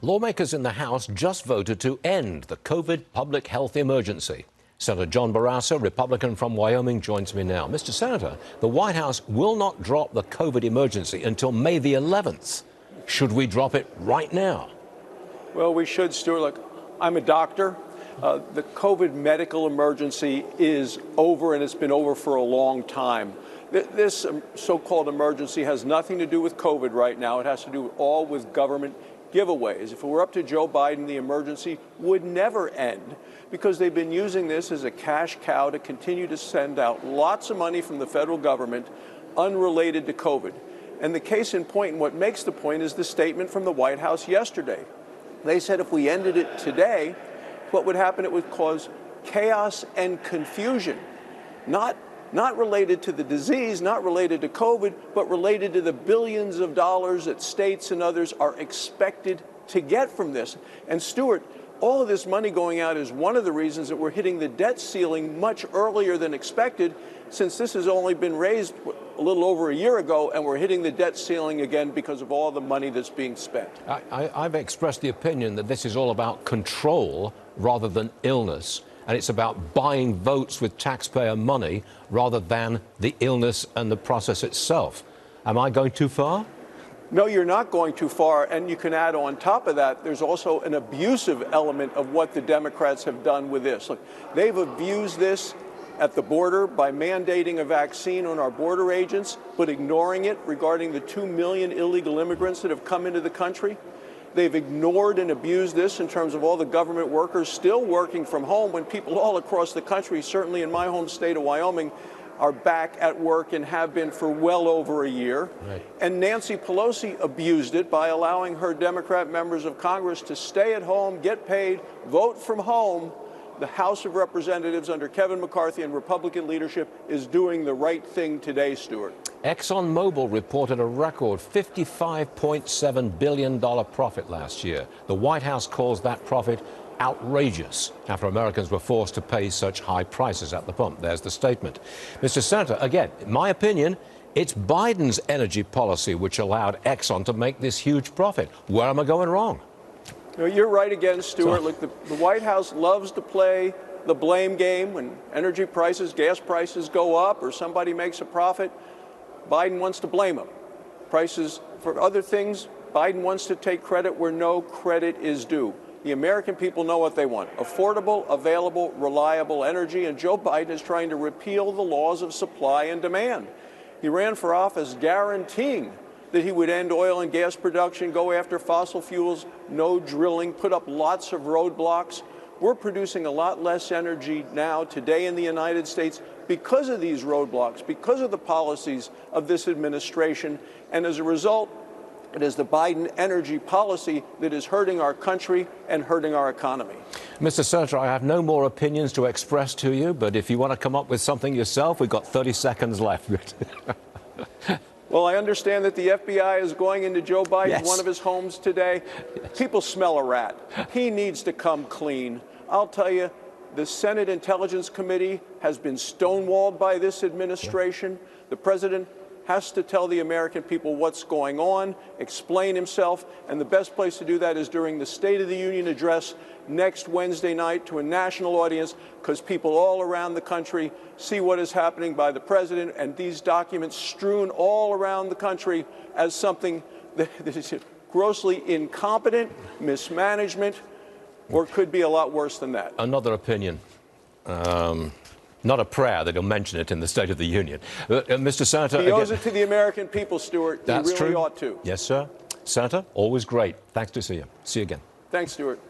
Lawmakers in the House just voted to end the COVID public health emergency. Senator John Barrasso, Republican from Wyoming, joins me now. Mr. Senator, the White House will not drop the COVID emergency until May the 11th. Should we drop it right now? Well, we should, Stuart. Look, I'm a doctor. The COVID medical emergency is over, and it's been over for a long time. This so-called emergency has nothing to do with COVID right now. It has to do all with government giveaways. If it were up to Joe Biden, the emergency would never end because they've been using this as a cash cow to continue to send out lots of money from the federal government unrelated to COVID. And the case in point, and what makes the point, is the statement from the White House yesterday. They said if we ended it today, what would happen? It would cause chaos and confusion, not related to the disease, not related to COVID, but related to the billions of dollars that states and others are expected to get from this. And Stuart, all of this money going out is one of the reasons that we're hitting the debt ceiling much earlier than expected, since this has only been raised a little over a year ago, and we're hitting the debt ceiling again because of all the money that's being spent. I've expressed the opinion that this is all about control rather than illness. And it's about buying votes with taxpayer money rather than the illness and the process itself. Am I going too far? No, you're not going too far. And you can add on top of that, there's also an abusive element of what the Democrats have done with this. Look, they've abused this at the border by mandating a vaccine on our border agents, but ignoring it regarding the 2 million illegal immigrants that have come into the country. They've ignored and abused this in terms of all the government workers still working from home when people all across the country, certainly in my home state of Wyoming, are back at work and have been for well over a year. Right. And Nancy Pelosi abused it by allowing her Democrat members of Congress to stay at home, get paid, vote from home. The House of Representatives under Kevin McCarthy and Republican leadership is doing the right thing today, Stuart. ExxonMobil reported a record $55.7 billion profit last year. The White House calls that profit outrageous after Americans were forced to pay such high prices at the pump. There's the statement. Mr. Senator, again, in my opinion, it's Biden's energy policy which allowed Exxon to make this huge profit. Where am I going wrong? No, you're right again, Stuart. Look, the White House loves to play the blame game when energy prices, gas prices go up or somebody makes a profit. Biden wants to blame them. Prices for other things, Biden wants to take credit where no credit is due. The American people know what they want: affordable, available, reliable energy, and Joe Biden is trying to repeal the laws of supply and demand. He ran for office guaranteeing that he would end oil and gas production, go after fossil fuels, no drilling, put up lots of roadblocks. We're producing a lot less energy now today in the United States because of these roadblocks, because of the policies of this administration. And as a result, it is the Biden energy policy that is hurting our country and hurting our economy. Mr. Senator, I have no more opinions to express to you, but if you want to come up with something yourself, we've got 30 seconds left. Well, I understand that the FBI is going into Joe Biden's one of his homes today. Yes. People smell a rat. He needs to come clean. I'll tell you, the Senate Intelligence Committee has been stonewalled by this administration. Yeah. The president has to tell the American people what's going on, explain himself, and the best place to do that is during the State of the Union address next Wednesday night to a national audience, because people all around the country see what is happening by the president and these documents strewn all around the country as something that is grossly incompetent, mismanagement, or could be a lot worse than that. Another opinion. Not a prayer that he'll mention it in the State of the Union. Mr. Senator, he owes it to the American people, Stuart. That's he really true. ought to. Yes, sir. Senator, always great. Thanks to see you. See you again. Thanks, Stuart.